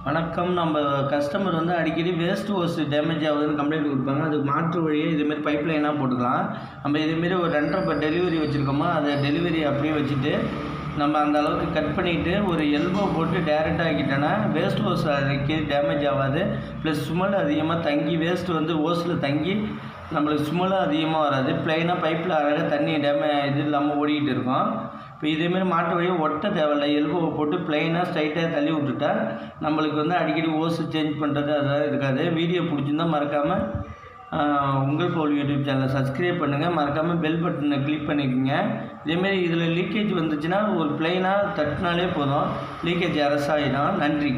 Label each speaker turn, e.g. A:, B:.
A: வணக்கம். நம்ம கஸ்டமர் வந்து அடிக்கடி வேஸ்ட் ஹோஸ் டேமேஜ் ஆகுதுன்னு கம்ப்ளைண்ட் கொடுப்பாங்க. அதுக்கு மாற்று வழியே இதுமாரி பைப் லைனாக போட்டுக்கலாம். நம்ம இதேமாரி ஒரு 2.5 டெலிவரி வச்சுருக்கோமோ, அதை டெலிவரி அப்படியே வச்சுட்டு நம்ம அந்த அளவுக்கு கட் பண்ணிவிட்டு ஒரு எல்போ போட்டு டேரெக்டாக ஆக்கிட்டோன்னா வேஸ்ட் ஹோஸ் அடிக்கடி டேமேஜ் ஆகாது. ப்ளஸ் ஸ்மெல் அதிகமாக தங்கி வேஸ்ட் வந்து ஹோஸில் தங்கி நம்மளுக்கு ஸ்மெல்லும் அதிகமாக வராது. ப்ளைனாக பைப்பில் அழகாக தண்ணி இது இல்லாமல் ஓடிக்கிட்டு இருக்கும். இப்போ இதேமாரி மாட்டு வழியை ஒட்ட தேவையில்லை. எல்போவை போட்டு ப்ளைனாக ஸ்ட்ரைட்டாக தள்ளி விட்டுட்டா நம்மளுக்கு வந்து அடிக்கடி ஓஸு சேஞ்ச் பண்ணுறது அதெல்லாம் இருக்காது. வீடியோ பிடிச்சிருந்தால் மறக்காமல் உங்கள் போல் யூடியூப் சேனலை சப்ஸ்கிரைப் பண்ணுங்கள். மறக்காமல் பெல் பட்டனை கிளிக் பண்ணிக்கோங்க. இதேமாரி இதில் லீக்கேஜ் வந்துச்சுன்னா ஒரு ப்ளைனாக தட்டினாலே போதும், லீக்கேஜ் அரசாகிடும். நன்றி.